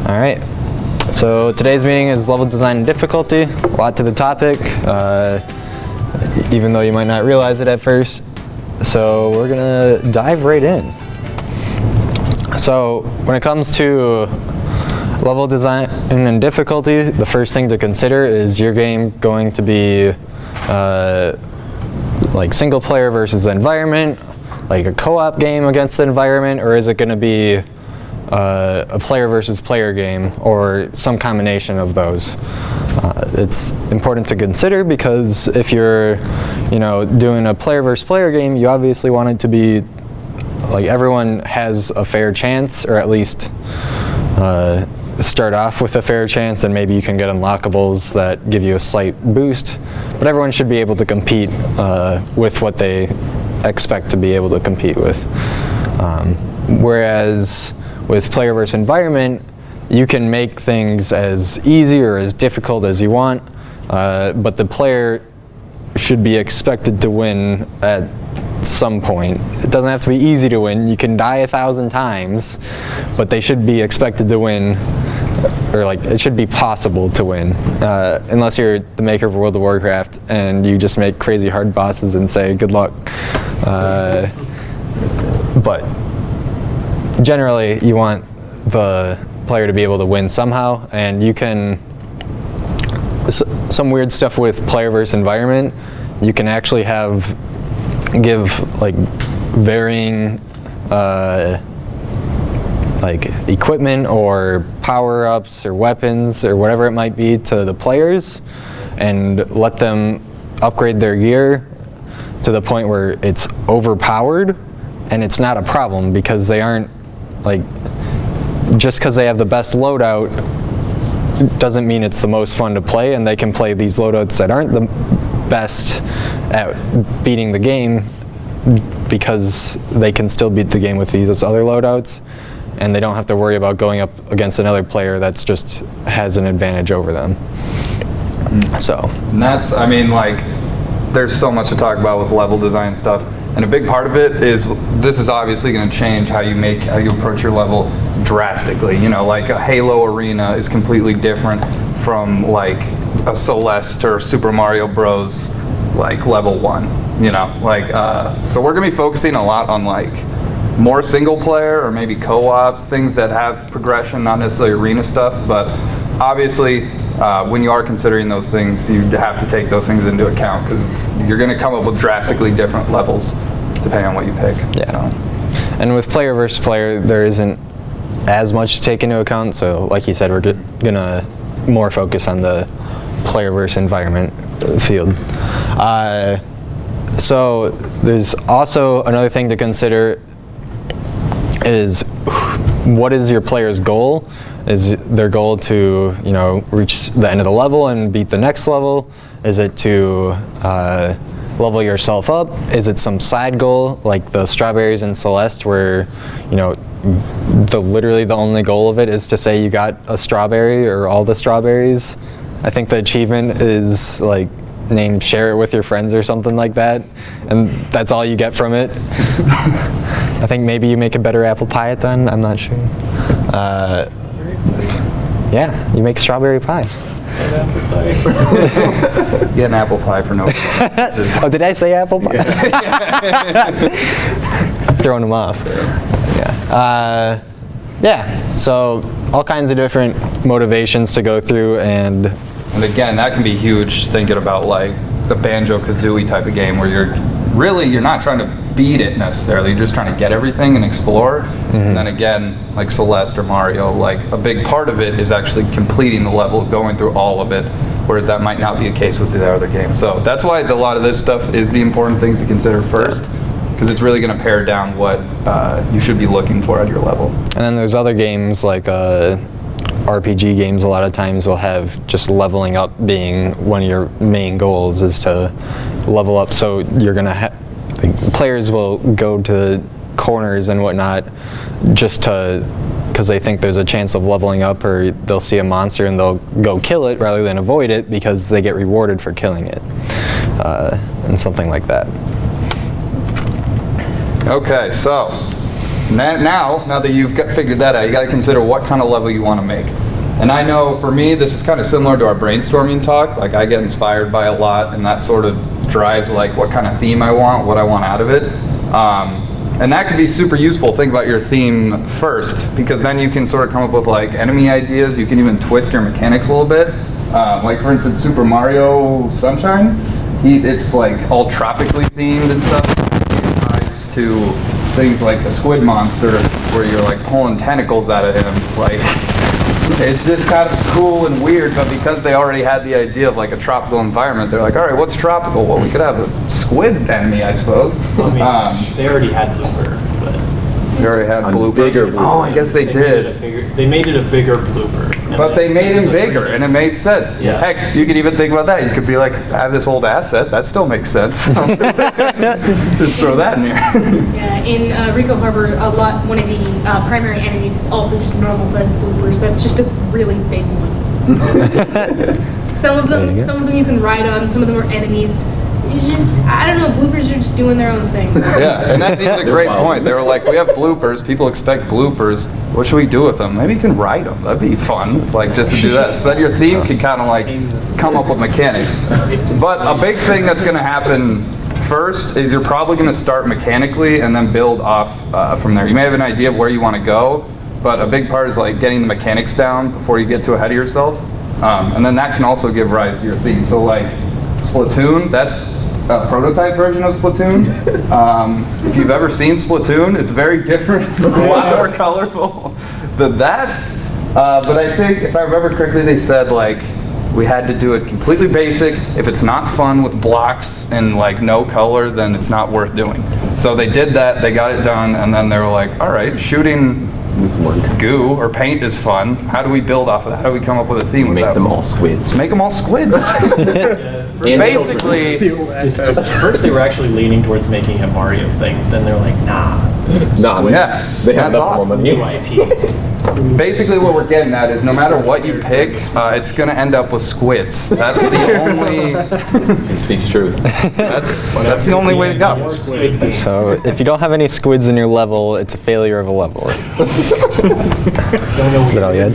All right. So today's meeting is level design and difficulty. A lot to the topic, even though you might not realize it at first. So we're gonna dive right in. So when it comes to level design and difficulty, the first thing to consider is your game going to be like single player versus environment, like a co-op game against the environment, or is it going to be a player versus player game, or some combination of those? It's important to consider because if you're, doing a player versus player game, you obviously want it to be like everyone has a fair chance, or at least start off with a fair chance, and maybe you can get unlockables that give you a slight boost. But everyone should be able to compete with what they expect to be able to compete with. Whereas with player versus environment, you can make things as easy or as difficult as you want, but the player should be expected to win at some point. It doesn't have to be easy to win. You can die 1,000 times, but they should be expected to win, or like it should be possible to win, unless you're the maker of World of Warcraft and you just make crazy hard bosses and say good luck. But generally you want the player to be able to win somehow, and you can, some weird stuff with player versus environment, you can actually give like varying like equipment or power-ups or weapons or whatever it might be to the players, and let them upgrade their gear to the point where it's overpowered, and it's not a problem because they aren't, like, just because they have the best loadout doesn't mean it's the most fun to play, and they can play these loadouts that aren't the best at beating the game because they can still beat the game with these other loadouts, and they don't have to worry about going up against another player that's just has an advantage over them. So, and that's, I mean, like, there's so much to talk about with level design stuff, and a big part of it is this is obviously going to change how you approach your level drastically. Like a Halo arena is completely different from like a Celeste or Super Mario Bros. Like level 1. So we're gonna be focusing a lot on like more single player or maybe co-ops, things that have progression, not necessarily arena stuff. But obviously, when you are considering those things, you have to take those things into account because you're gonna come up with drastically different levels depending on what you pick. Yeah. So. And with player versus player, there isn't as much to take into account. So, like you said, we're gonna more focus on the player versus environment field. So there's also another thing to consider is what is your player's goal? Is their goal to reach the end of the level and beat the next level? Is it to level yourself up? Is it some side goal like the strawberries in Celeste where literally the only goal of it is to say you got a strawberry or all the strawberries? I think the achievement is like named share it with your friends or something like that, and that's all you get from it. I think maybe you make a better apple pie at then, I'm not sure. Yeah, you make strawberry pie. Get an apple pie for no reason. Oh, did I say apple pie? Throwing them off. Yeah, so all kinds of different motivations to go through, and again, that can be huge thinking about like the Banjo-Kazooie type of game where you're not trying to beat it necessarily, you're just trying to get everything and explore. And then again, like Celeste or Mario, like a big part of it is actually completing the level, going through all of it, whereas that might not be the case with the other games. So that's why a lot of this stuff is the important things to consider first, because it's really going to pare down what you should be looking for at your level. And then there's other games like RPG games a lot of times will have just leveling up being one of your main goals, is to level up. So you're gonna players will go to corners and whatnot just because they think there's a chance of leveling up, or they'll see a monster and they'll go kill it rather than avoid it because they get rewarded for killing it, and something like that. Okay, so Now that you've figured that out, you got to consider what kind of level you want to make. And I know for me, this is kind of similar to our brainstorming talk. Like, I get inspired by a lot, and that sort of drives like what kind of theme I want, what I want out of it. And that can be super useful. Think about your theme first, because then you can sort of come up with like enemy ideas. You can even twist your mechanics a little bit. Like for instance, Super Mario Sunshine, it's like all tropically themed and stuff. It ties to things like a squid monster where you're like pulling tentacles out of him. Like, it's just kind of cool and weird, but because they already had the idea of like a tropical environment, they're like, all right, what's tropical? Well, we could have a squid enemy, I suppose. I mean, they already had blooper, but They already had blooper. Bigger blooper. Oh, I guess they did. They made it a bigger blooper. But they made him bigger, and it made sense. Yeah. Heck, you could even think about that. You could be like, I have this old asset. That still makes sense. Just throw that in here. Yeah, in Rico Harbor, one of the primary enemies is also just normal-sized bloopers. That's just a really big one. Some of them you can ride on. Some of them are enemies. It's just, I don't know, bloopers are just doing their own thing. Yeah, and that's even a great point. They were like, we have bloopers. People expect bloopers. What should we do with them? Maybe you can ride them. That'd be fun, like just to do that. So that your theme can kind of like come up with mechanics. But a big thing that's going to happen first is you're probably going to start mechanically and then build off from there. You may have an idea of where you want to go, but a big part is like getting the mechanics down before you get too ahead of yourself. And then that can also give rise to your theme. So like Splatoon, that's a prototype version of Splatoon. If you've ever seen Splatoon, it's very different, a lot more colorful than that. But I think, if I remember correctly, they said like we had to do it completely basic. If it's not fun with blocks and like no color, then it's not worth doing. So they did that, they got it done, and then they were like, all right, shooting goo or paint is fun. How do we build off of that? How do we come up with a theme with that? Make them all squids. Let's make them all squids. Basically, just first they were actually leaning towards making a Mario thing. Then they're like, nah. Nah, yeah, they have that's nothing awesome. more New money. IP. Basically, what we're getting at is no matter what you pick, it's going to end up with squids. That's the only. He speaks truth. That's the only way to go. So if you don't have any squids in your level, it's a failure of a level. Is that all you had?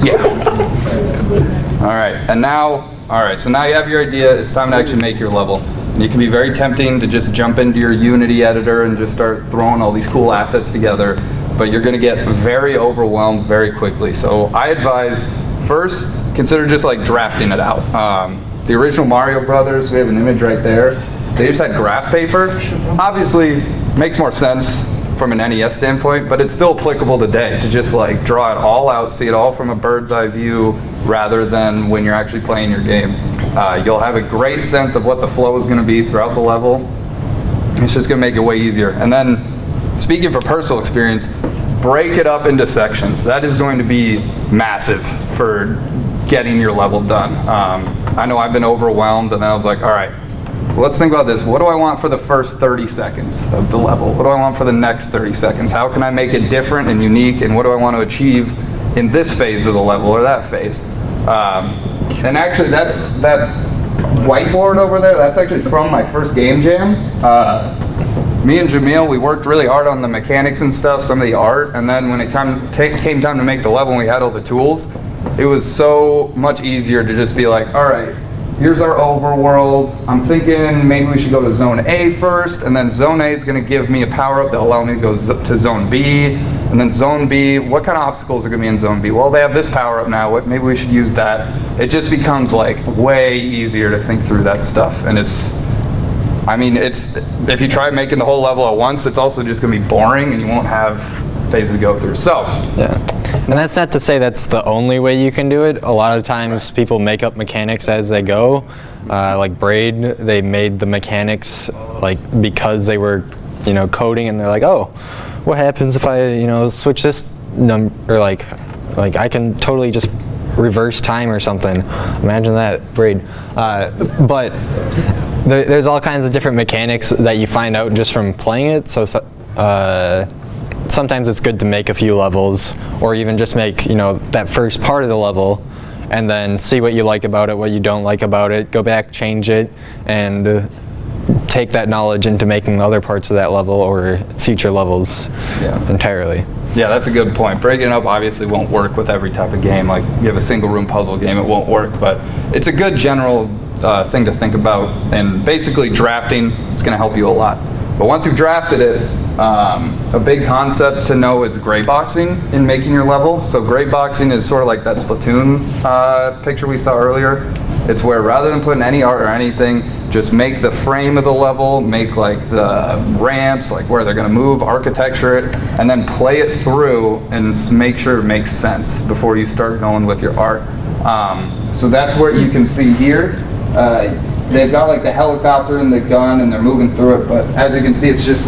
Yeah. All right, and now, so now you have your idea. It's time to actually make your level. And it can be very tempting to just jump into your Unity editor and just start throwing all these cool assets together. But you're going to get very overwhelmed very quickly. So I advise first consider just like drafting it out. The original Mario Brothers, we have an image right there. They just had graph paper. Obviously, makes more sense from an NES standpoint, but it's still applicable today to just like draw it all out, see it all from a bird's eye view rather than when you're actually playing your game. You'll have a great sense of what the flow is going to be throughout the level. It's just going to make it way easier. And then, speaking from personal experience, break it up into sections. That is going to be massive for getting your level done. I know I've been overwhelmed, and then I was like, all right, let's think about this. What do I want for the first 30 seconds of the level? What do I want for the next 30 seconds? How can I make it different and unique, and what do I want to achieve in this phase of the level or that phase? And actually, that whiteboard over there, that's actually from my first game jam. Me and Jamil, we worked really hard on the mechanics and stuff, some of the art, and then when it came time to make the level and we had all the tools, it was so much easier to just be like, all right, here's our overworld. I'm thinking maybe we should go to Zone A first, and then Zone A is going to give me a power-up that will allow me to go to Zone B, and then Zone B, what kind of obstacles are going to be in Zone B? Well, they have this power-up now. Maybe we should use that. It just becomes like way easier to think through that stuff, and if you try making the whole level at once, it's also just going to be boring, and you won't have phases to go through. So, yeah. And that's not to say that's the only way you can do it. A lot of times people make up mechanics as they go. Like Braid, they made the mechanics like because they were, coding, and they're like, oh, what happens if I, switch this number, or like I can totally just reverse time or something. Imagine that, Braid. But there's all kinds of different mechanics that you find out just from playing it. So sometimes it's good to make a few levels, or even just make that first part of the level, and then see what you like about it, what you don't like about it, go back, change it, and take that knowledge into making other parts of that level or future levels entirely. Yeah, that's a good point. Breaking it up obviously won't work with every type of game. Like you have a single room puzzle game, it won't work, but it's a good general thing to think about. And basically drafting, it's going to help you a lot. But once you've drafted it, a big concept to know is gray boxing in making your level. So gray boxing is sort of like that Splatoon picture we saw earlier. It's where rather than putting any art or anything, just make the frame of the level, make like the ramps, like where they're gonna move, architecture it, and then play it through and make sure it makes sense before you start going with your art. So that's what you can see here. They've got like the helicopter and the gun and they're moving through it, but as you can see, it's just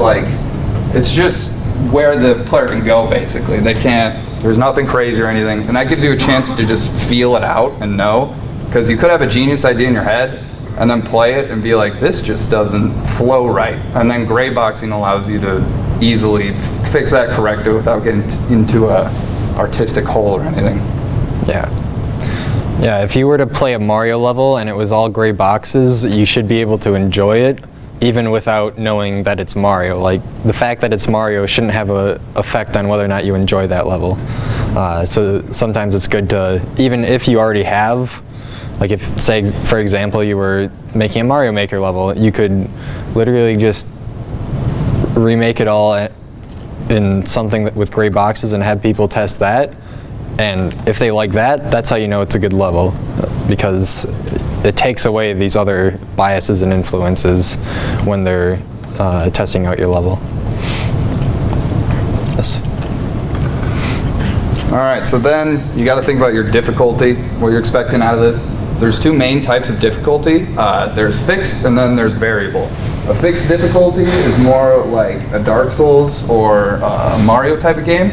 where the player can go basically. There's nothing crazy or anything, and that gives you a chance to just feel it out and know. Because you could have a genius idea in your head and then play it and be like, this just doesn't flow right. And then gray boxing allows you to easily fix that, correct it without getting into a artistic hole or anything. Yeah. Yeah, if you were to play a Mario level and it was all gray boxes, you should be able to enjoy it even without knowing that it's Mario. Like, the fact that it's Mario shouldn't have an effect on whether or not you enjoy that level. So sometimes it's good to, even if you already have, like if, say, for example, you were making a Mario Maker level, you could literally just remake it all in something with gray boxes and have people test that. And if they like that, that's how you know it's a good level, because it takes away these other biases and influences when they're testing out your level. Yes. All right, so then you got to think about your difficulty, what you're expecting out of this. So there's two main types of difficulty. There's fixed and then there's variable. A fixed difficulty is more like a Dark Souls or a Mario type of game.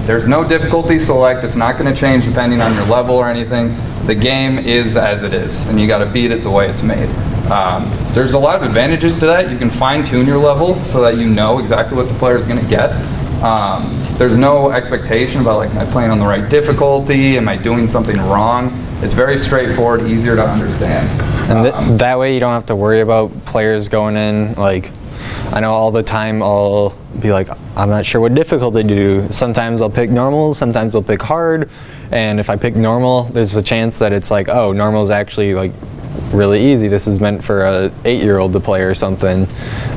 There's no difficulty select. It's not going to change depending on your level or anything. The game is as it is, and you got to beat it the way it's made. There's a lot of advantages to that. You can fine-tune your level so that you know exactly what the player is going to get. There's no expectation about, like, am I playing on the right difficulty? Am I doing something wrong? It's very straightforward, easier to understand. And that way you don't have to worry about players going in, like, I know all the time I'll be like, I'm not sure what difficulty to do. Sometimes I'll pick normal, sometimes I'll pick hard, and if I pick normal, there's a chance that it's like, oh, normal is actually like really easy. This is meant for a 8-year-old to play or something.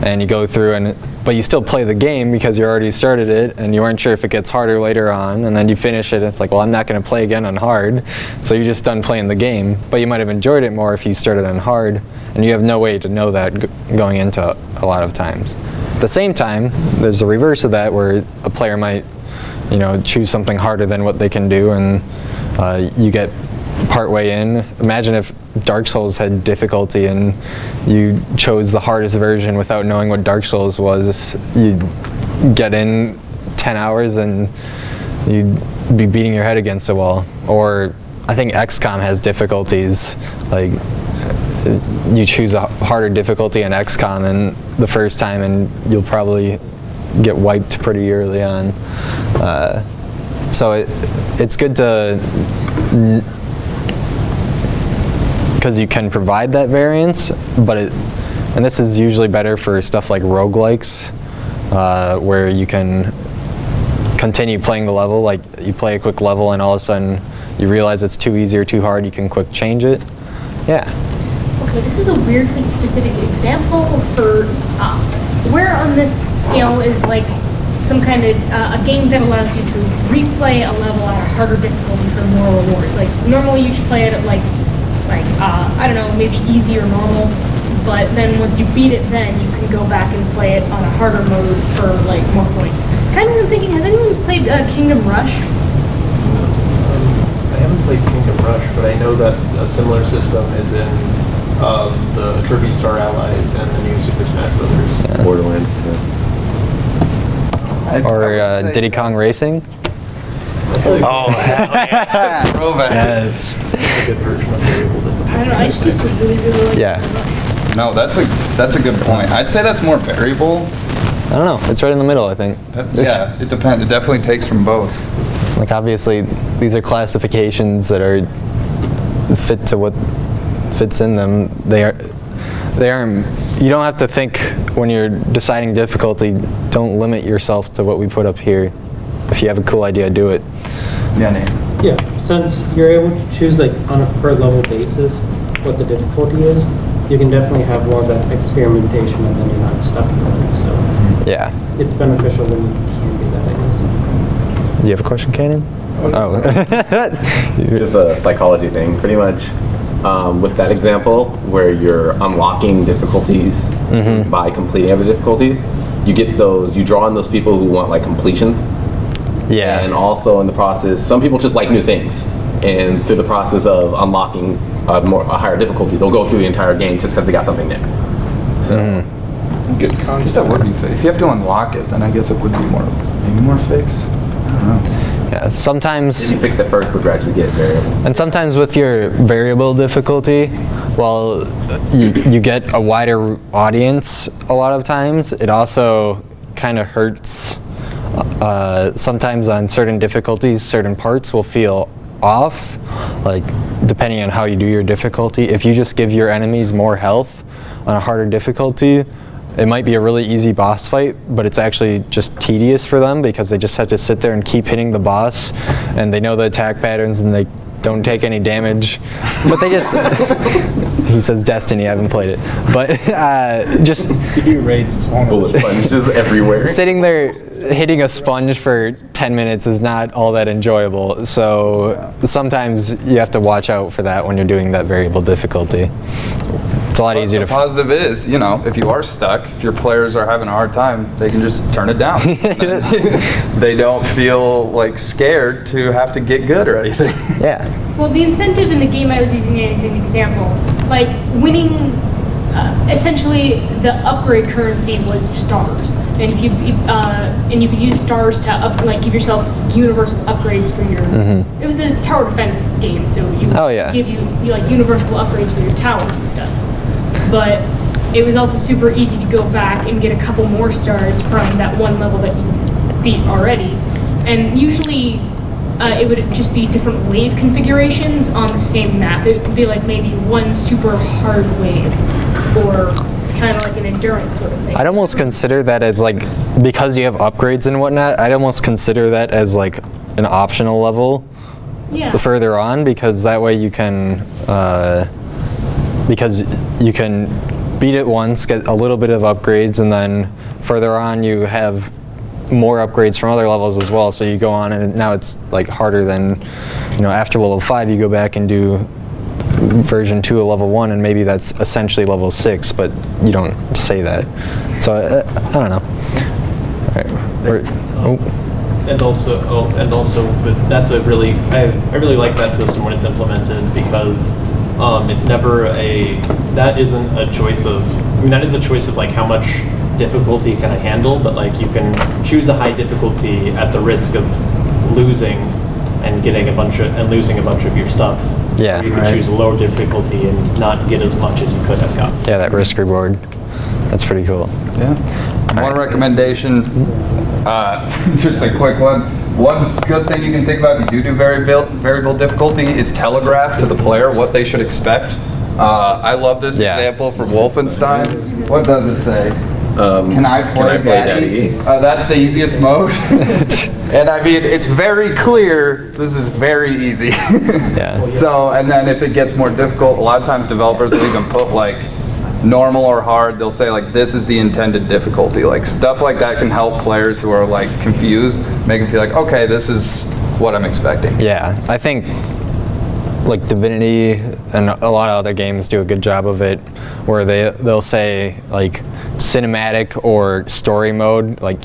And you go through but you still play the game because you already started it and you weren't sure if it gets harder later on, and then you finish it and it's like, well, I'm not going to play again on hard. So you're just done playing the game, but you might have enjoyed it more if you started on hard, and you have no way to know that going into a lot of times. At the same time, there's the reverse of that where a player might, choose something harder than what they can do, and you get partway in. Imagine if Dark Souls had difficulty and you chose the hardest version without knowing what Dark Souls was. You'd get in 10 hours and you'd be beating your head against a wall. Or I think XCOM has difficulties. Like, you choose a harder difficulty in XCOM and the first time, and you'll probably get wiped pretty early on. So it's good to, because you can provide that variance, and this is usually better for stuff like roguelikes, where you can continue playing the level. Like, you play a quick level and all of a sudden you realize it's too easy or too hard, you can quick change it. Yeah. Okay, this is a weirdly specific example for where on this scale is like some kind of a game that allows you to replay a level at a harder difficulty for more rewards. Like, normally you should play it at like I don't know, maybe easy or normal, but then once you beat it, then you can go back and play it on a harder mode for like more points. Kind of thinking, has anyone played Kingdom Rush? I haven't played Kingdom Rush, but I know that a similar system is in the Kirby Star Allies and the new Super Smash Brothers. Yeah. Borderlands 2. Or Diddy Kong Racing. Oh, hell yeah. Throwback. Yes. It's a good version of variable difficulty. I don't know, I just really like Yeah. Kingdom Rush. No, that's a good point. I'd say that's more variable. I don't know. It's right in the middle, I think. Yeah, it depends. It definitely takes from both. Like, obviously, these are classifications that are fit to what fits in them. They aren't you don't have to think when you're deciding difficulty, don't limit yourself to what we put up here. If you have a cool idea, do it. Yeah, Nate. Yeah, since you're able to choose like on a per level basis what the difficulty is, you can definitely have more of that experimentation and then you're not stuck with it. So Yeah. it's beneficial when you can do that, I guess. Do you have a question, Kanan? Oh. Just a psychology thing, pretty much. With that example, where you're unlocking difficulties by completing other difficulties, you get those, you draw in those people who want like completion. Yeah. And also in the process, some people just like new things. And through the process of unlocking a higher difficulty, they'll go through the entire game just because they got something new. So, Good concept. I guess that would be fixed. If you have to unlock it, then I guess it would be maybe more fixed. I don't know. Yeah, sometimes, you fix it first, but gradually get variable. and sometimes with your variable difficulty, well, you get a wider audience a lot of times. It also kind of hurts. Sometimes on certain difficulties, certain parts will feel off, like depending on how you do your difficulty. If you just give your enemies more health on a harder difficulty, it might be a really easy boss fight, but it's actually just tedious for them because they just have to sit there and keep hitting the boss, and they know the attack patterns and they don't take any damage. But they just, he says Destiny, I haven't played it. But just You do raids, it's one of Bullet those. sponges everywhere. sitting there hitting a sponge for 10 minutes is not all that enjoyable. So sometimes you have to watch out for that when you're doing that variable difficulty. It's a lot easier The to positive is, if you are stuck, if your players are having a hard time, they can just turn it down. They don't feel like scared to have to get good or anything. Yeah. Well, the incentive in the game I was using as an example, like winning, essentially the upgrade currency was stars, and if you and you could use stars to give yourself universal upgrades for your. It was a tower defense game, so you give you like universal upgrades for your towers and stuff. But it was also super easy to go back and get a couple more stars from that one level that you beat already, and usually. It would just be different wave configurations on the same map. It would be like maybe one super hard wave, or kind of like an endurance sort of thing. I'd almost consider that as like, because you have upgrades and whatnot, I'd almost consider that as like an optional level further on, because that way you can, beat it once, get a little bit of upgrades, and then further on you have more upgrades from other levels as well. So you go on and now it's like harder than, after level 5 you go back and do version 2 of level 1, and maybe that's essentially level 6, but you don't say that. So I don't know. All right. And also, but that's I really like that system when it's implemented, because it's never that isn't a choice of, that is a choice of like how much difficulty can I handle, but like you can choose a high difficulty at the risk of losing and losing a bunch of your stuff. Yeah. Or you can choose a lower difficulty and not get as much as you could have got. Yeah, that risk reward. That's pretty cool. Yeah. One recommendation, just a quick one. One good thing you can think about if you do variable difficulty is telegraph to the player what they should expect. I love this example from Wolfenstein. What does it say? Can I play Daddy? That's the easiest mode. And I mean, it's very clear, this is very easy. Yeah. So, and then if it gets more difficult, a lot of times developers will even put like normal or hard, they'll say like, this is the intended difficulty. Like stuff like that can help players who are like confused, make them feel like, okay, this is what I'm expecting. Yeah, I think like Divinity and a lot of other games do a good job of it, where they'll say like cinematic or story mode, like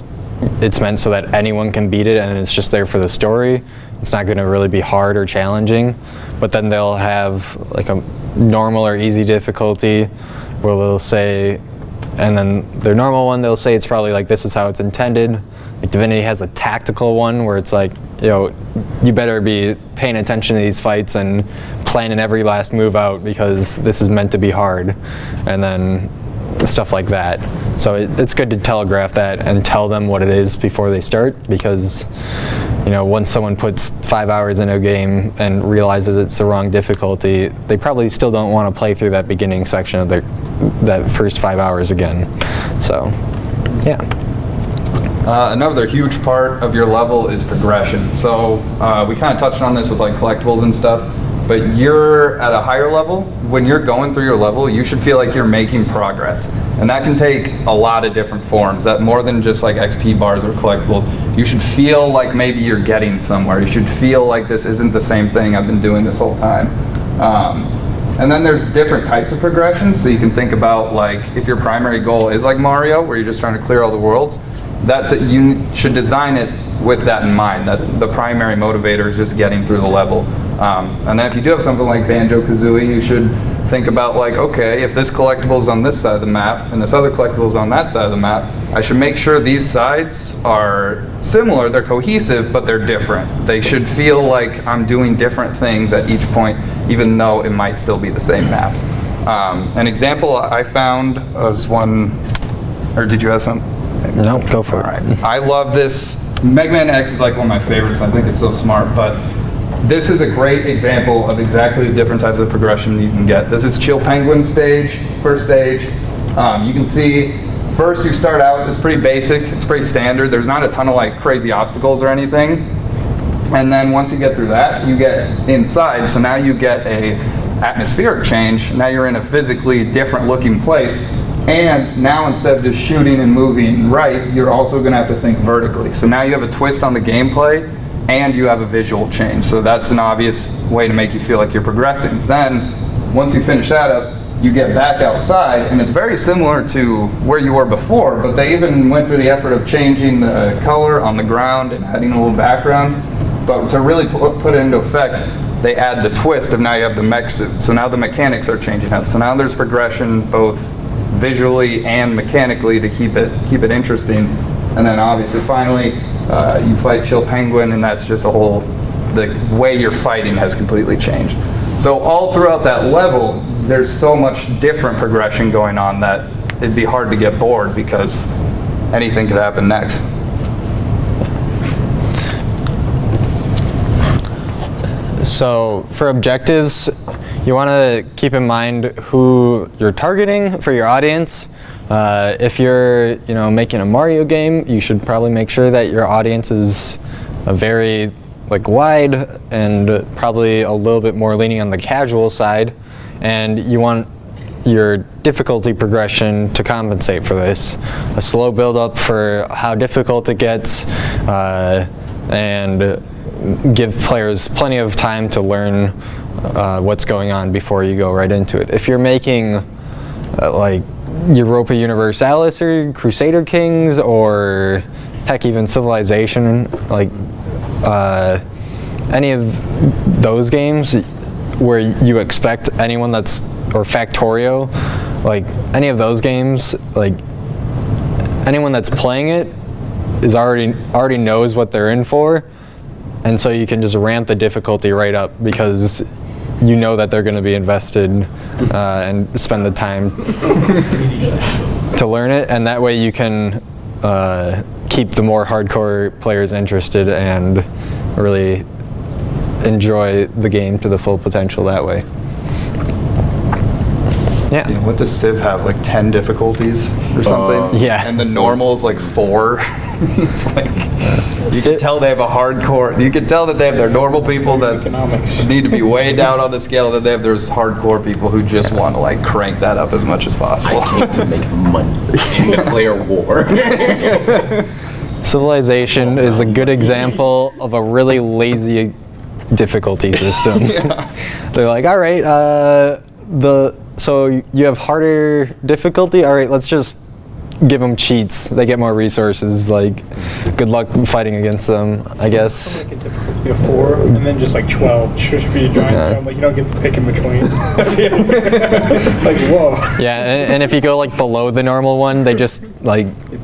it's meant so that anyone can beat it and it's just there for the story. It's not going to really be hard or challenging. But then they'll have like a normal or easy difficulty where they'll say, and then their normal one, they'll say it's probably like this is how it's intended. Like Divinity has a tactical one where it's like, you better be paying attention to these fights and planning every last move out because this is meant to be hard, and then stuff like that. So it's good to telegraph that and tell them what it is before they start, because once someone puts 5 hours in a game and realizes it's the wrong difficulty, they probably still don't want to play through that beginning section of that first 5 hours again. So, yeah. Another huge part of your level is progression. So we kind of touched on this with like collectibles and stuff, but you're at a higher level. When you're going through your level, you should feel like you're making progress. And that can take a lot of different forms, that more than just like XP bars or collectibles. You should feel like maybe you're getting somewhere. You should feel like this isn't the same thing I've been doing this whole time. And then there's different types of progression. So you can think about like if your primary goal is like Mario, where you're just trying to clear all the worlds, that you should design it with that in mind, that the primary motivator is just getting through the level. And then if you do have something like Banjo-Kazooie, you should think about like, okay, if this collectible is on this side of the map and this other collectible is on that side of the map, I should make sure these sides are similar, they're cohesive, but they're different. They should feel like I'm doing different things at each point, even though it might still be the same map. An example I found was one, or did you have some? No, go for it. All right. I love this. Mega Man X is like one of my favorites. I think it's so smart, but this is a great example of exactly the different types of progression you can get. This is Chill Penguin stage, first stage. You can see first you start out, it's pretty basic, it's pretty standard. There's not a ton of like crazy obstacles or anything. And then once you get through that, you get inside. So now you get a atmospheric change. Now you're in a physically different looking place. And now instead of just shooting and moving right, you're also going to have to think vertically. So now you have a twist on the gameplay and you have a visual change. So that's an obvious way to make you feel like you're progressing. Then once you finish that up, you get back outside, and it's very similar to where you were before, but they even went through the effort of changing the color on the ground and adding a little background. But to really put it into effect, they add the twist of now you have the mech suit. So now the mechanics are changing up. So now there's progression both visually and mechanically to keep it interesting. And then obviously finally you fight Chill Penguin, and that's just the way you're fighting has completely changed. So all throughout that level, there's so much different progression going on that it'd be hard to get bored because anything could happen next. So for objectives, you want to keep in mind who you're targeting for your audience. If you're, making a Mario game, you should probably make sure that your audience is a very wide and probably a little bit more leaning on the casual side, and you want your difficulty progression to compensate for this. A slow build up for how difficult it gets, and give players plenty of time to learn what's going on before you go right into it. If you're making Europa Universalis or Crusader Kings, or heck, even Civilization, any of those games where you expect anyone or Factorio, any of those games, anyone that's playing it is already knows what they're in for, and so you can just ramp the difficulty right up because you know that they're going to be invested and spend the time to learn it, and that way you can keep the more hardcore players interested and really enjoy the game to the full potential that way. Yeah. What does Civ have, 10 difficulties or something? Yeah. And the normal is 4. It's you can tell they have a hardcore, you can tell that they have their normal people that Economics. need to be way down on the scale, that they have there's hardcore people who just want to crank that up as much as possible. I came to make money in the player war. Civilization is a good example of a really lazy difficulty system. They're all right, so you have harder difficulty? All right, let's just give them cheats. They get more resources. Good luck fighting against them, I guess. A difficulty of 4, and then just 12. Should be a giant jump. You don't get to pick in between. Whoa. Yeah, and if you go below the normal one, they just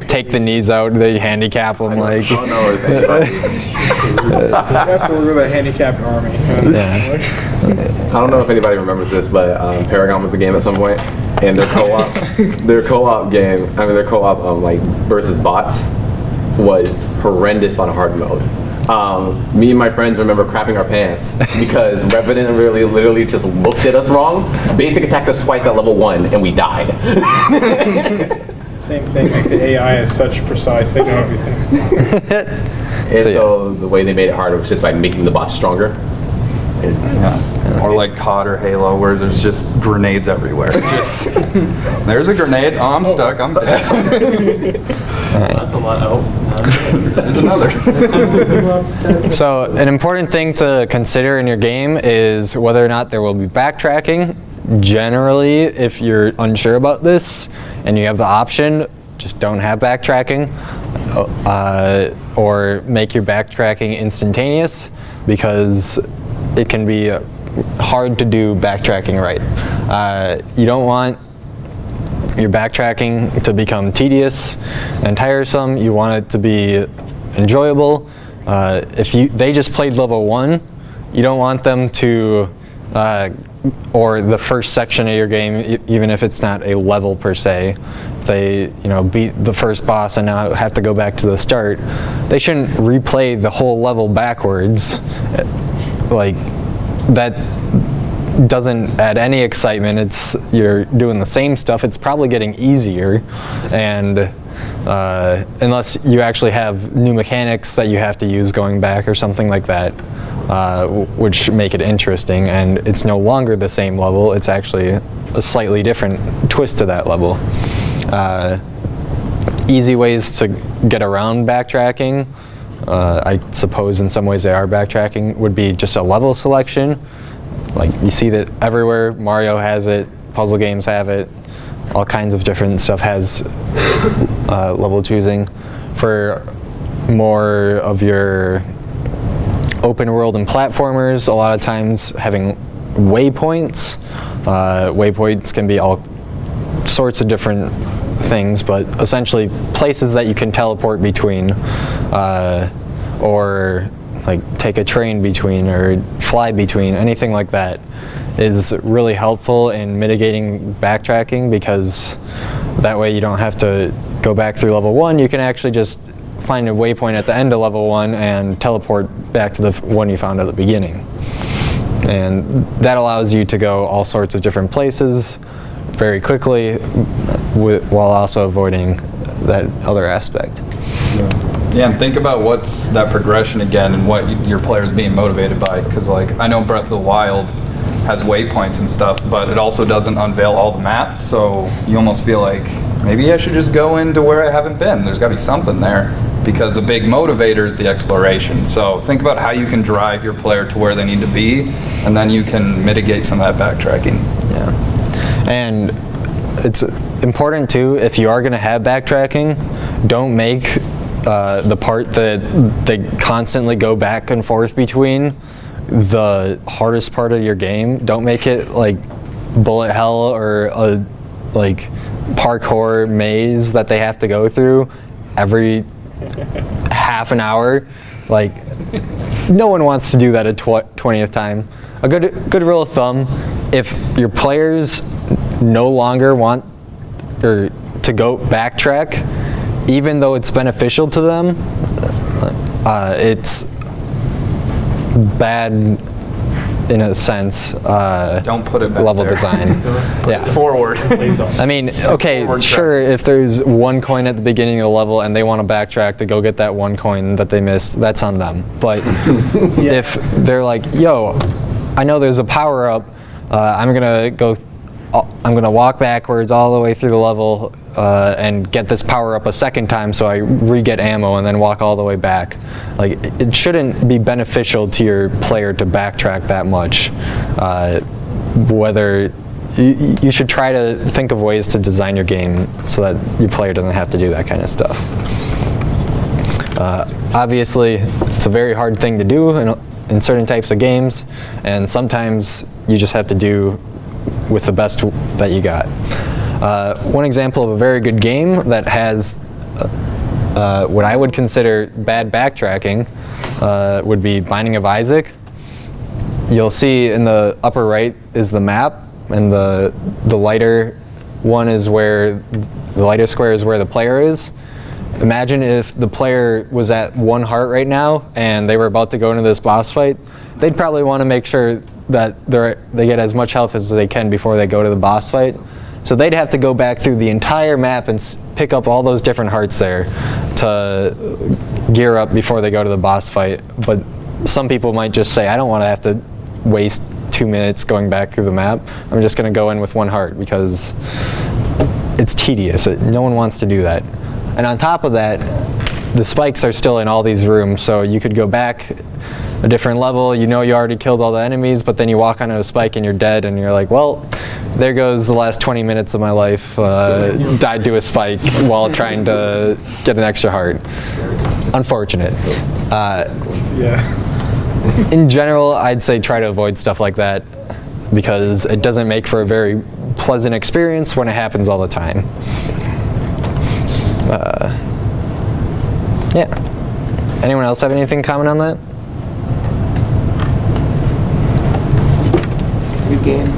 take the knees out. They handicap them. I don't know if anybody. You have to work with a handicapped army. I don't know if anybody remembers this, but Paragon was a game at some point, and their co-op versus bots was horrendous on hard mode. Me and my friends remember crapping our pants because Revenant literally just looked at us wrong. Basic attacked us twice at level 1 and we died. Same thing, like the AI is such precise, they know everything. And so the way they made it harder was just by making the bots stronger. Yeah. Or like COD or Halo, where there's just grenades everywhere. Just there's a grenade. Oh, I'm stuck. I'm dead. That's a lot. Oh, There's another. So an important thing to consider in your game is whether or not there will be backtracking. Generally, if you're unsure about this and you have the option, just don't have backtracking, or make your backtracking instantaneous, because it can be hard to do backtracking right. You don't want your backtracking to become tedious and tiresome. You want it to be enjoyable. If they just played level 1, you don't want them to, or the first section of your game, even if it's not a level per se, they beat the first boss and now have to go back to the start. They shouldn't replay the whole level backwards. Like, that doesn't add any excitement. You're doing the same stuff. It's probably getting easier, and unless you actually have new mechanics that you have to use going back or something like that, which make it interesting, and it's no longer the same level. It's actually a slightly different twist to that level. Easy ways to get around backtracking, I suppose in some ways they are backtracking, would be just a level selection. Like, you see that everywhere. Mario has it, puzzle games have it, all kinds of different stuff has level choosing. For more of your open world and platformers, a lot of times having waypoints. Waypoints can be all sorts of different things, but essentially places that you can teleport between, or like take a train between or fly between, anything like that is really helpful in mitigating backtracking, because that way you don't have to go back through level 1. You can actually just find a waypoint at the end of level 1 and teleport back to the one you found at the beginning. And that allows you to go all sorts of different places very quickly, while also avoiding that other aspect. Yeah, and think about what's that progression again, and what your player's being motivated by. Because like, I know Breath of the Wild has waypoints and stuff, but it also doesn't unveil all the map. So you almost feel like maybe I should just go into where I haven't been. There's got to be something there, because a big motivator is the exploration. So think about how you can drive your player to where they need to be, and then you can mitigate some of that backtracking. Yeah, and it's important too, if you are going to have backtracking, don't make the part that they constantly go back and forth between the hardest part of your game. Don't make it like bullet hell or a like parkour maze that they have to go through every half an hour. Like, no one wants to do that a 20th time. A good rule of thumb, if your players no longer want or to go backtrack, even though it's beneficial to them, it's bad in a sense. Don't put it back level there. design. Yeah. Forward. I mean, okay, Forward sure, if there's one coin at the beginning of the level and they want to backtrack to go get that one coin that they missed, that's on them. But if they're like, yo, I know there's a power up, I'm gonna walk backwards all the way through the level and get this power up a second time so I re-get ammo and then walk all the way back. Like, it shouldn't be beneficial to your player to backtrack that much. Whether you should try to think of ways to design your game so that your player doesn't have to do that kind of stuff. Obviously, it's a very hard thing to do in certain types of games, and sometimes you just have to do with the best that you got. One example of a very good game that has what I would consider bad backtracking would be Binding of Isaac. You'll see in the upper right is the map, and the lighter one is where the lighter square is where the player is. Imagine if the player was at 1 heart right now and they were about to go into this boss fight. They'd probably want to make sure that they get as much health as they can before they go to the boss fight. So they'd have to go back through the entire map and pick up all those different hearts there to gear up before they go to the boss fight. But some people might just say, I don't want to have to waste 2 minutes going back through the map. I'm just going to go in with 1 heart because it's tedious. No one wants to do that. And on top of that, the spikes are still in all these rooms, so you could go back a different level. You know you already killed all the enemies, but then you walk onto a spike and you're dead, and you're like, well, there goes the last 20 minutes of my life. Died to a spike while trying to get an extra heart. Unfortunate. Yeah. In general, I'd say try to avoid stuff like that because it doesn't make for a very pleasant experience when it happens all the time. Yeah. Anyone else have anything to comment on that? It's a good game.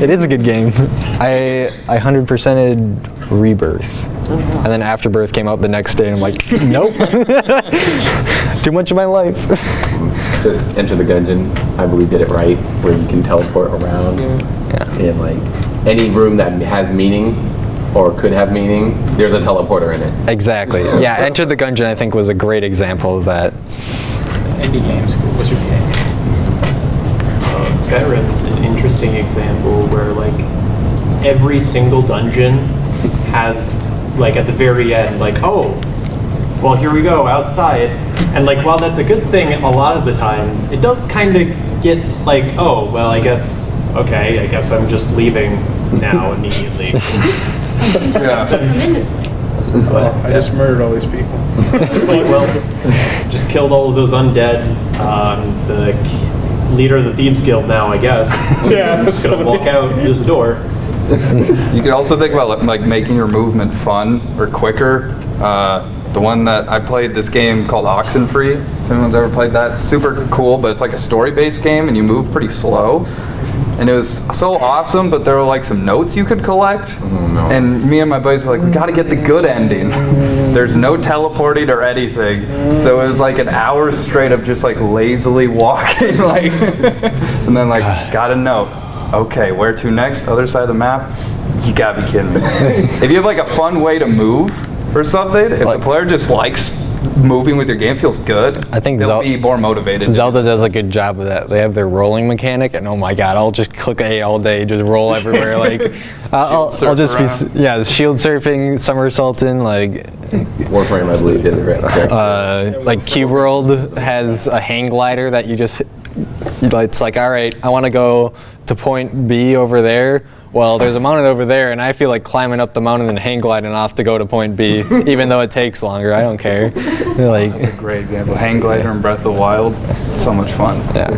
It is a good game. I 100%ed Rebirth. And then Afterbirth came out the next day and I'm like, nope. Too much of my life. Just Enter the Gungeon, I believe did it right, where you can teleport around. Yeah. In like any room that has meaning or could have meaning, there's a teleporter in it. Exactly. Yeah, Enter the Gungeon I think was a great example of that. Indie games, cool. What's your game? Skyrim's an interesting example where like every single dungeon has like at the very end like, oh, well, here we go outside, and like while that's a good thing a lot of the times, it does kind of get like, oh, well, I guess I'm just leaving now immediately. Yeah. Just come in this way. I just murdered all these people. It's like, well, just killed all of those undead. The leader of the Thieves Guild now, I guess. Yeah, that's Gonna walk out this door. You could also think about like making your movement fun or quicker. The one that I played, this game called Oxenfree. If anyone's ever played that, super cool, but it's like a story-based game and you move pretty slow. And it was so awesome, but there were like some notes you could collect. Oh, no. And me and my buddies were like, we gotta get the good ending. There's no teleporting or anything. So it was like an hour straight of just like lazily walking, like, and then like, got a note. Okay, where to next? Other side of the map? You gotta be kidding me. If you have like a fun way to move or something, if the player just likes moving with your game, feels good, I think they'll be more motivated. Zelda does a good job of that. They have their rolling mechanic, and oh my god, I'll just click A all day, just roll everywhere. Like, I'll just be shield surfing, somersaulting, like. Warframe, I believe, did it right. Like Cube World has a hang glider that you just. It's like, all right, I want to go to point B over there. Well, there's a mountain over there, and I feel like climbing up the mountain and hang gliding off to go to point B, even though it takes longer. I don't care. Like, That's a great example. Hang glider in Breath of the Wild, so much fun. yeah.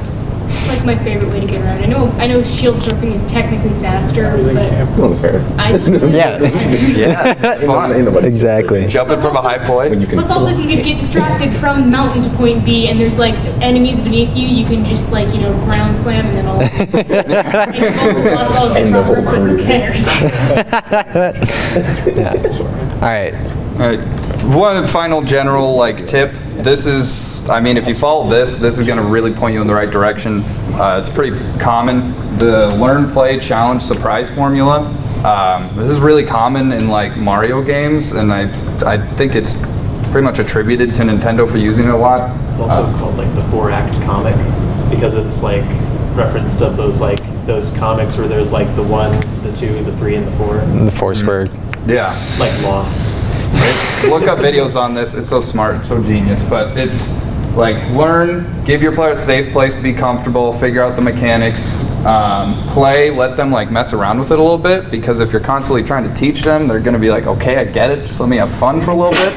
It's like my favorite way to get around. I know shield surfing is technically faster, but Who cares? I just really Yeah. Yeah, it's fun. Ain't nobody Exactly. Jumping from a high point. When you can Plus also, if you could get distracted from mountain to point B and there's like enemies beneath you, you can just like, ground slam and then all. Lost all of And your the whole progress, but who crew. cares? All right. All right. One final general tip. This is, if you follow this is going to really point you in the right direction. It's pretty common. The learn, play, challenge, surprise formula. This is really common in Mario games, and I think it's pretty much attributed to Nintendo for using it a lot. It's also called the 4-act comic because it's referenced of those comics where there's the 1, the 2, the 3, and the 4. The Foursquare. Yeah. Like Loss. Look up videos on this. It's so smart, it's so genius. But it's learn, give your player a safe place to be comfortable, figure out the mechanics. Play, let them mess around with it a little bit, because if you're constantly trying to teach them, they're going to be okay, I get it, just let me have fun for a little bit.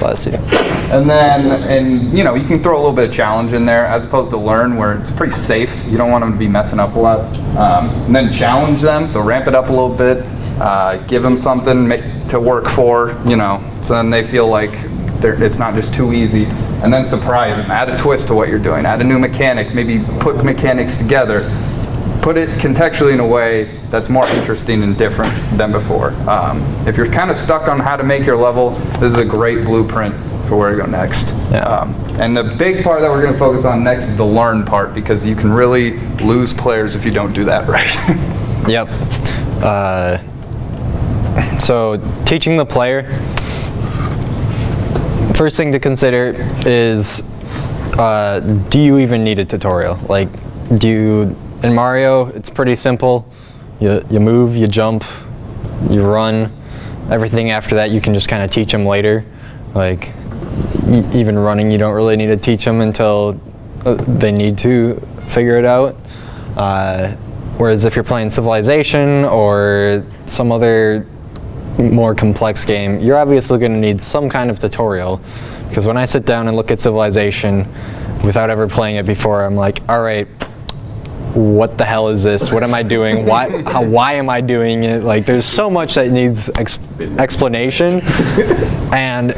Bless you. And then, you can throw a little bit of challenge in there, as opposed to learn, where it's pretty safe. You don't want them to be messing up a lot. And then challenge them, so ramp it up a little bit. Give them something to work for, so then they feel like it's not just too easy. And then surprise them. Add a twist to what you're doing. Add a new mechanic. Maybe put mechanics together. put it contextually in a way that's more interesting and different than before. If you're kind of stuck on how to make your level, this is a great blueprint for where to go next. Yeah. And the big part that we're going to focus on next is the learn part, because you can really lose players if you don't do that right. Yep. So teaching the player, first thing to consider is, do you even need a tutorial? Like, in Mario, it's pretty simple. You move, you jump, you run. Everything after that you can just kind of teach them later. Like, even running, you don't really need to teach them until they need to figure it out. Whereas if you're playing Civilization or some other more complex game, you're obviously going to need some kind of tutorial. Because when I sit down and look at Civilization without ever playing it before, I'm like, all right, what the hell is this? What am I doing? Why am I doing it? Like, there's so much that needs explanation, and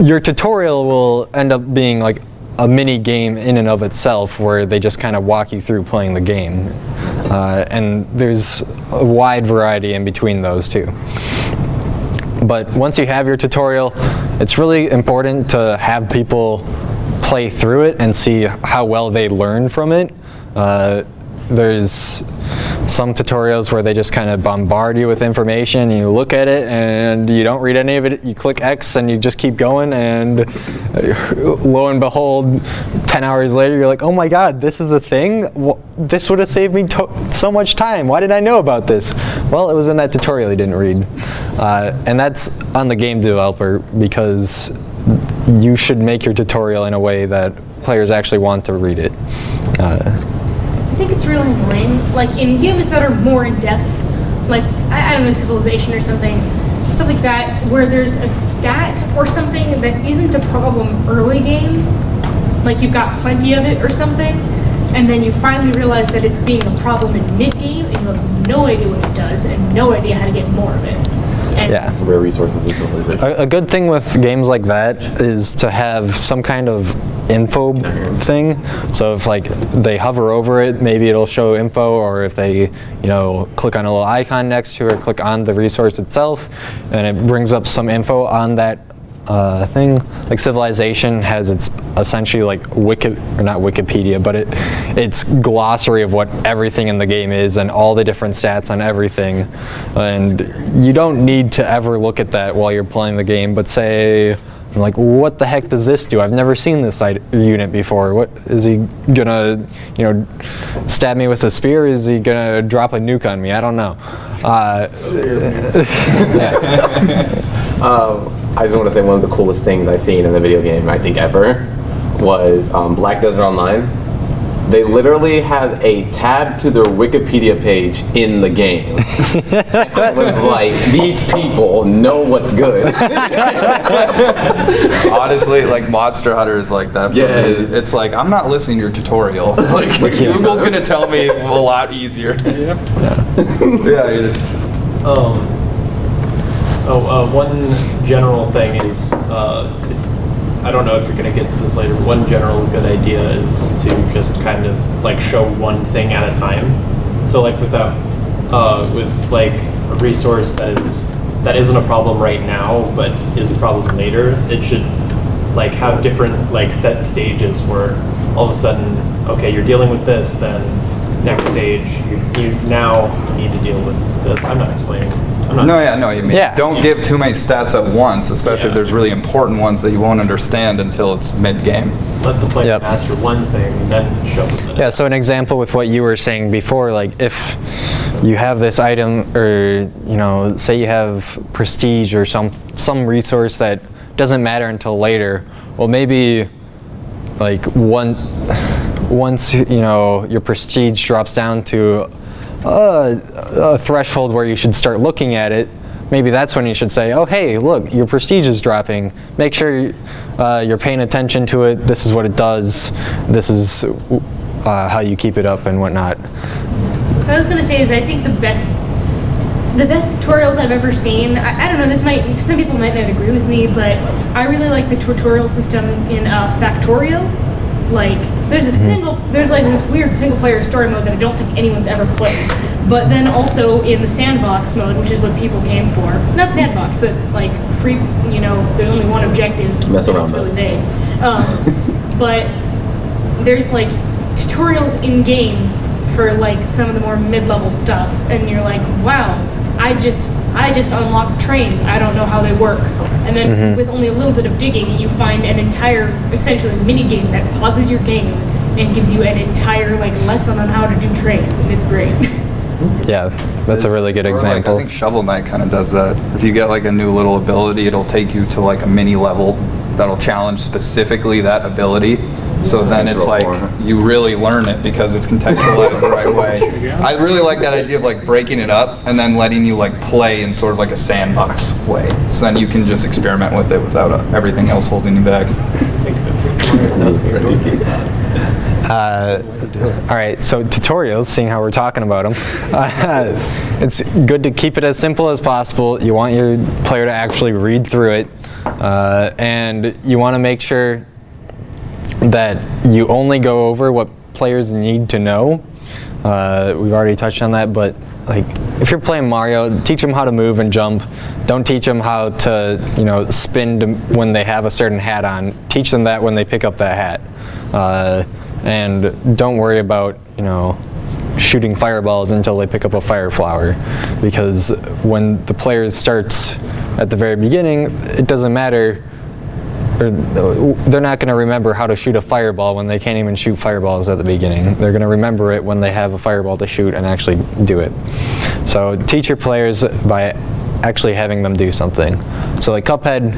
your tutorial will end up being like a mini game in and of itself, where they just kind of walk you through playing the game, and there's a wide variety in between those two. But once you have your tutorial, it's really important to have people play through it and see how well they learn from it. There's some tutorials where they just kind of bombard you with information, you look at it and you don't read any of it, you click X and you just keep going, and lo and behold, 10 hours later you're like, oh my god, this is a thing? This would have saved me so much time. Why did I know about this? Well, it was in that tutorial you didn't read. And that's on the game developer, because you should make your tutorial in a way that players actually want to read it. I think it's really annoying, like in games that are more in depth, like, I don't know, Civilization or something, stuff like that, where there's a stat or something that isn't a problem early game, like you've got plenty of it or something, and then you finally realize that it's being a problem in mid-game, and you have no idea what it does, and no idea how to get more of it. And Yeah. Rare resources and Civilization. A good thing with games like that is to have some kind of info thing. So if like they hover over it, maybe it'll show info, or if they, click on a little icon next to it, or click on the resource itself, and it brings up some info on that thing. Like Civilization has its essentially like not Wikipedia, but it's glossary of what everything in the game is and all the different stats on everything. And you don't need to ever look at that while you're playing the game, but say, like, what the heck does this do? I've never seen this unit before. What is he gonna, stab me with a spear? Is he gonna drop a nuke on me? I don't know. I just want to say one of the coolest things I've seen in a video game, I think, ever, was Black Desert Online. They literally have a tab to their Wikipedia page in the game. It was like, these people know what's good. Honestly, like Monster Hunter is like that for me. It's like, I'm not listening to your tutorial. Like, Google's gonna tell me a lot easier. One general thing is, I don't know if you're going to get to this later, but one general good idea is to just kind of like show one thing at a time. So like with like a resource that isn't a problem right now, but is a problem later, it should like have different like set stages where all of a sudden, okay, you're dealing with this, then next stage, you now need to deal with this. I'm not explaining. You mean. Yeah. Don't give too many stats at once, especially if there's really important ones that you won't understand until it's mid-game. Let the player master one thing and then show them. Yeah, so an example with what you were saying before, like if you have this item, or say you have prestige or some resource that doesn't matter until later, well maybe like once your prestige drops down to a threshold where you should start looking at it, maybe that's when you should say, oh hey, look, your prestige is dropping. Make sure you're paying attention to it. This is what it does. This is how you keep it up and whatnot. What I was going to say is I think the best tutorials I've ever seen, I don't know, some people might not agree with me, but I really like the tutorial system in Factorio. Like, there's there's like this weird single player story mode that I don't think anyone's ever played. But then also in the sandbox mode, which is what people came for, not sandbox, but like free, there's only one objective. Mess around it's really vague. But there's like tutorials in game for like some of the more mid-level stuff, and you're like, wow, I just unlocked trains. I don't know how they work. And then with only a little bit of digging, you find an entire, essentially, mini game that pauses your game and gives you an entire like lesson on how to do trains, and it's great. Yeah, that's a really good example. I think Shovel Knight kind of does that. If you get like a new little ability, it'll take you to like a mini level that'll challenge specifically that ability. So then it's like you really learn it because it's contextualized the right way. I really like that idea of like breaking it up and then letting you like play in sort of like a sandbox way. So then you can just experiment with it without everything else holding you back. All right, so tutorials, seeing how we're talking about them, it's good to keep it as simple as possible. You want your player to actually read through it, and you want to make sure that you only go over what players need to know. We've already touched on that, but like if you're playing Mario, teach them how to move and jump. Don't teach them how to spin when they have a certain hat on. Teach them that when they pick up that hat. And don't worry about shooting fireballs until they pick up a fire flower, because when the player starts at the very beginning, it doesn't matter. They're not going to remember how to shoot a fireball when they can't even shoot fireballs at the beginning. They're going to remember it when they have a fireball to shoot and actually do it. So teach your players by actually having them do something. So like Cuphead,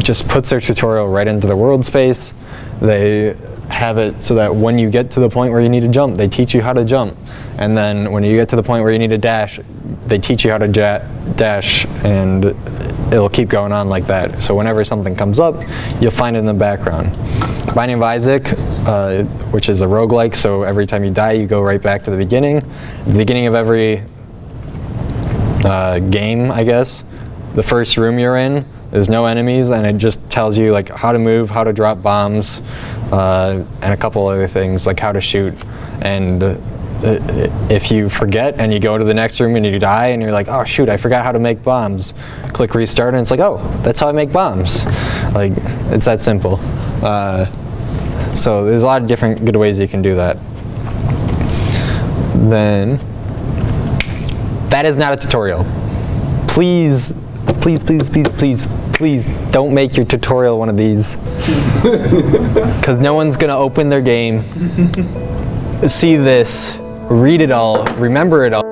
just puts their tutorial right into the world space. They have it so that when you get to the point where you need to jump, they teach you how to jump. And then when you get to the point where you need to dash, they teach you how to dash, and it'll keep going on like that. So whenever something comes up, you'll find it in the background. Binding of Isaac, which is a roguelike, so every time you die, you go right back to the beginning. At the beginning of every game, I guess, the first room you're in, there's no enemies, and it just tells you like how to move, how to drop bombs, and a couple other things like how to shoot. And if you forget and you go to the next room and you die and you're like, oh shoot, I forgot how to make bombs, click restart and it's like, oh, that's how I make bombs. Like, it's that simple. So there's a lot of different good ways you can do that. Then that is not a tutorial. Please don't make your tutorial one of these, because no one's gonna open their game, see this, read it all, remember it all.